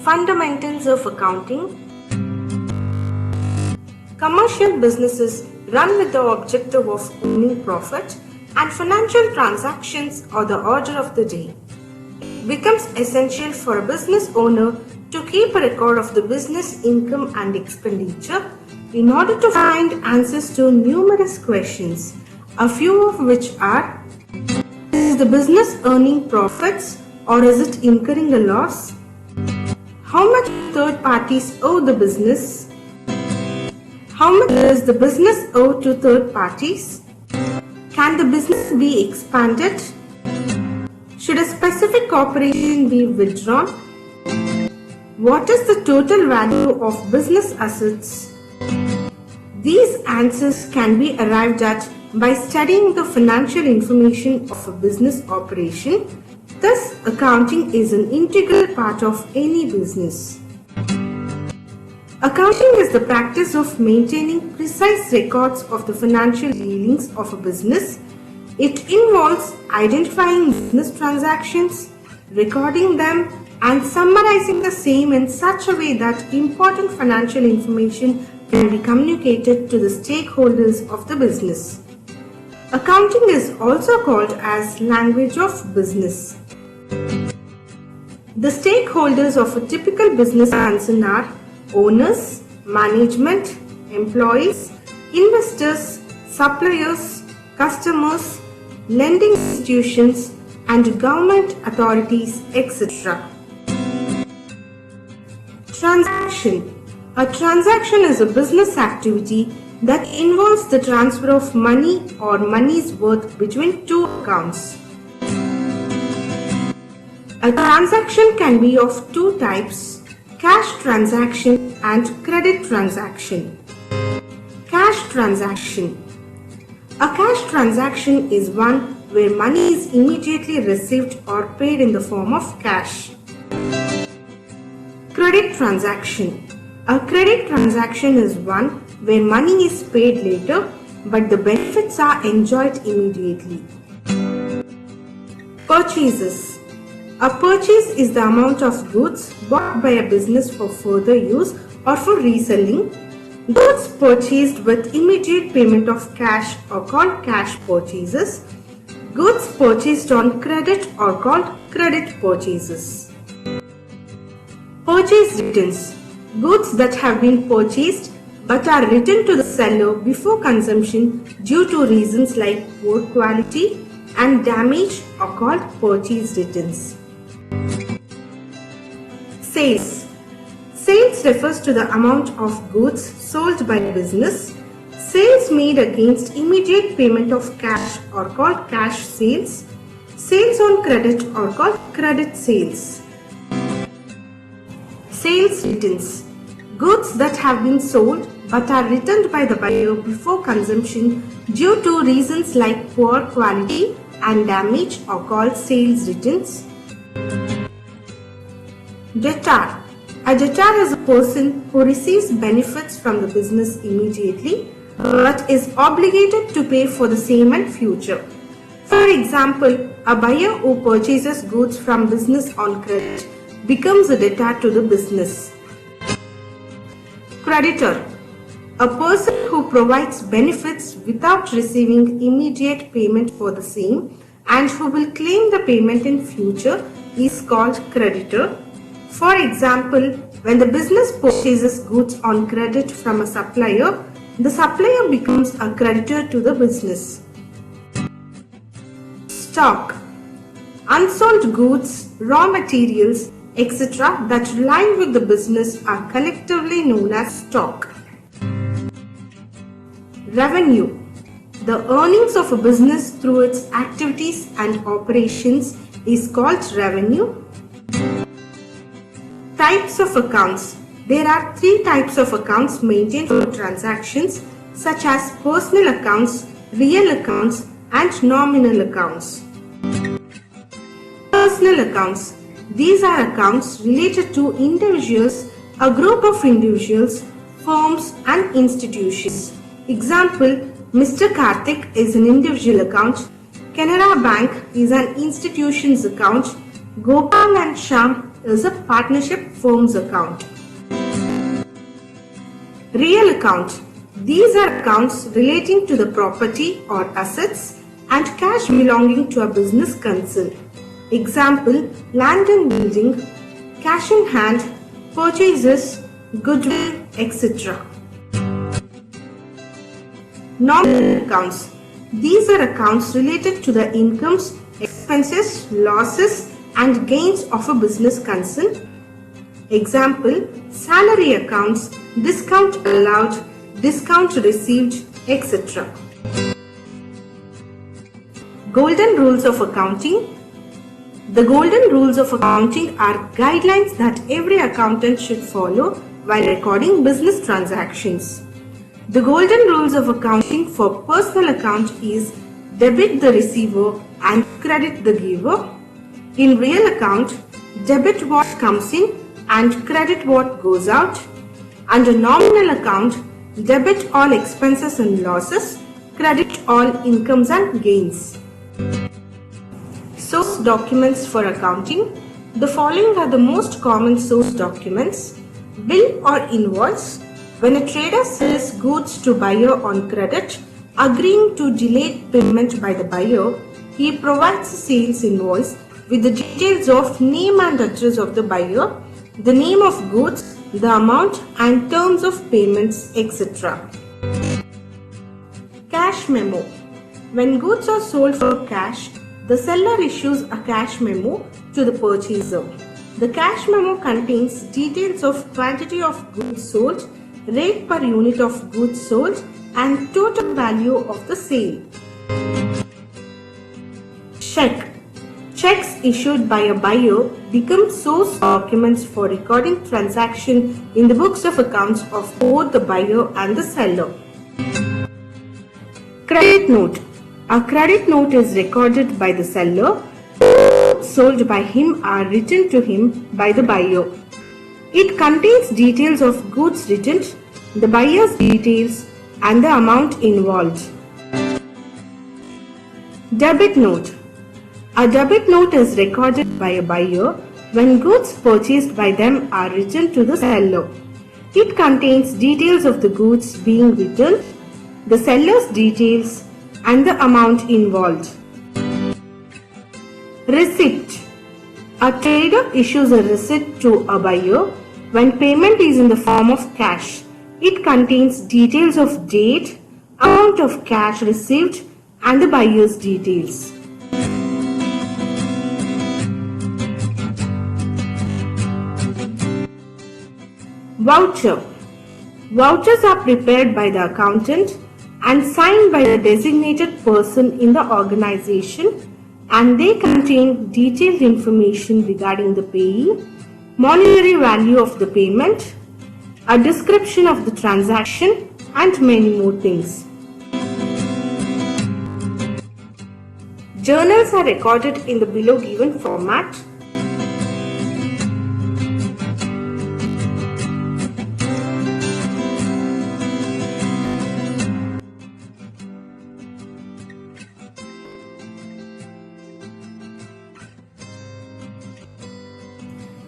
Fundamentals of accounting. Commercial businesses run with the objective of earning profit, and financial transactions are the order of the day. It becomes essential for a business owner to keep a record of the business income and expenditure in order to find answers to numerous questions, a few of which are: is the business earning profits or is it incurring a loss? How much third parties owe the business? How much does the business owe to third parties? Can the business be expanded? Should a specific operation be withdrawn? What is the total value of business assets? These answers can be arrived at by studying the financial information of a business operation. Thus, accounting is an integral part of any business. Accounting is the practice of maintaining precise records of the financial dealings of a business. It involves identifying business transactions, recording them, and summarizing the same in such a way that important financial information can be communicated to the stakeholders of the business. Accounting is also called as language of business. The stakeholders of a typical business concern are owners, management, employees, investors, suppliers, customers, lending institutions, and government authorities, etc. Transaction. A transaction is a business activity that involves the transfer of money or money's worth between two accounts. A transaction can be of two types: cash transaction and credit transaction. Cash transaction. A cash transaction is one where money is immediately received or paid in the form of cash. Credit transaction. A credit transaction is one where money is paid later but the benefits are enjoyed immediately. Purchases. A purchase is the amount of goods bought by a business for further use or for reselling. Goods purchased with immediate payment of cash are called cash purchases. Goods purchased on credit are called credit purchases. Purchase returns. Goods that have been purchased but are returned to the seller before consumption due to reasons like poor quality and damage are called purchase returns. Sales. Sales refers to the amount of goods sold by a business. Sales made against immediate payment of cash are called cash sales. Sales on credit are called credit sales. Sales returns. Goods that have been sold but are returned by the buyer before consumption due to reasons like poor quality and damage are called sales returns. Debtor. A debtor is a person who receives benefits from the business immediately but is obligated to pay for the same in future. For example, a buyer who purchases goods from business on credit becomes a debtor to the business. Creditor. A person who provides benefits without receiving immediate payment for the same and who will claim the payment in future is called creditor. For example, when the business purchases goods on credit from a supplier, the supplier becomes a creditor to the business. Stock. Unsold goods, raw materials, etc. that rely with the business are collectively known as stock. Revenue. The earnings of a business through its activities and operations is called revenue. Types of accounts. There are three types of accounts maintained for transactions, such as personal accounts, real accounts, and nominal accounts. Personal accounts. These are accounts related to individuals, a group of individuals, firms, and institutions. Example: Mr. Karthik is an individual account, Canara Bank is an institution's account, Gopal and Shyam is a partnership firm's account. Real account. These are accounts relating to the property or assets and cash belonging to a business concern. Example, land and building, cash in hand, purchases, goodwill, etc. Nominal accounts. These are accounts related to the incomes, expenses, losses and gains of a business concern. Example, salary accounts, discount allowed, discount received, etc. Golden rules of accounting. The golden rules of accounting are guidelines that every accountant should follow while recording business transactions. The golden rules of accounting for personal account is debit the receiver and credit the giver. In real account, debit what comes in and credit what goes out. Under nominal account, debit all expenses and losses, credit all incomes and gains. Source documents for accounting. The following are the most common source documents. Bill or invoice. When a trader sells goods to buyer on credit, agreeing to delayed payment by the buyer, he provides a sales invoice with the details of name and address of the buyer, the name of goods, the amount and terms of payments, etc. Cash memo. When goods are sold for cash, the seller issues a cash memo to the purchaser. The cash memo contains details of quantity of goods sold, rate per unit of goods sold, and total value of the sale. Check. Checks issued by a buyer become source documents for recording transaction in the books of accounts of both the buyer and the seller. Credit note. A credit note is recorded by the seller. Sold by him are written to him by the buyer. It contains details of goods written, the buyer's details, and the amount involved. Debit note. A debit note is recorded by a buyer when goods purchased by them are written to the seller. It contains details of the goods being returned, the seller's details, and the amount involved. Receipt. A trader issues a receipt to a buyer when payment is in the form of cash. It contains details of date, amount of cash received, and the buyer's details. Voucher. Vouchers are prepared by the accountant and signed by the designated person in the organization, and they contain detailed information regarding the payee, monetary value of the payment, a description of the transaction, and many more things. Journals are recorded in the below given format.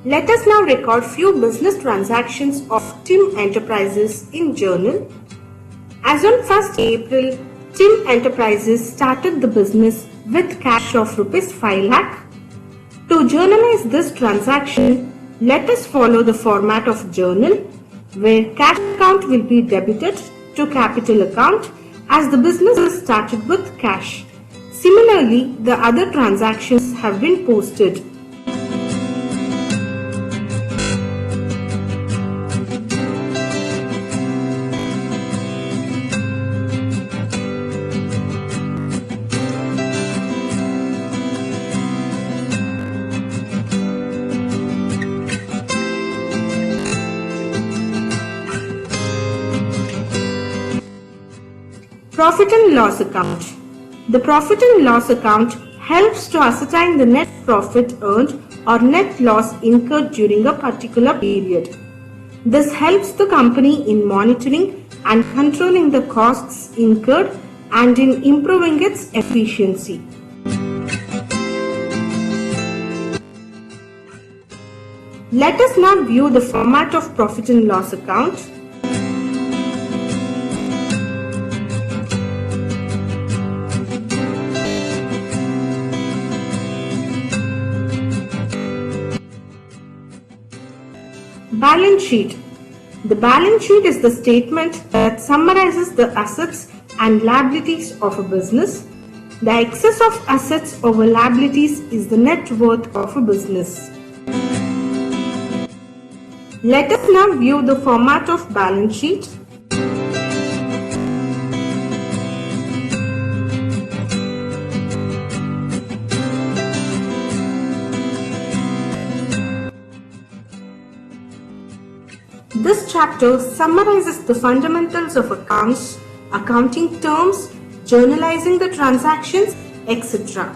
Let us now record few business transactions of Tim Enterprises in journal. As on 1st April, Tim Enterprises started the business with cash of Rs 5 lakh. To journalize this transaction, let us follow the format of journal, where cash account will be debited to capital account as the business is started with cash. Similarly, the other transactions have been posted. Profit and loss account. The profit and loss account helps to ascertain the net profit earned or net loss incurred during a particular period. This helps the company in monitoring and controlling the costs incurred and in improving its efficiency. Let us now view the format of profit and loss account. Balance sheet. The balance sheet is the statement that summarizes the assets and liabilities of a business. The excess of assets over liabilities is the net worth of a business. Let us now view the format of balance sheet. This chapter summarizes the fundamentals of accounts, accounting terms, journalizing the transactions, etc.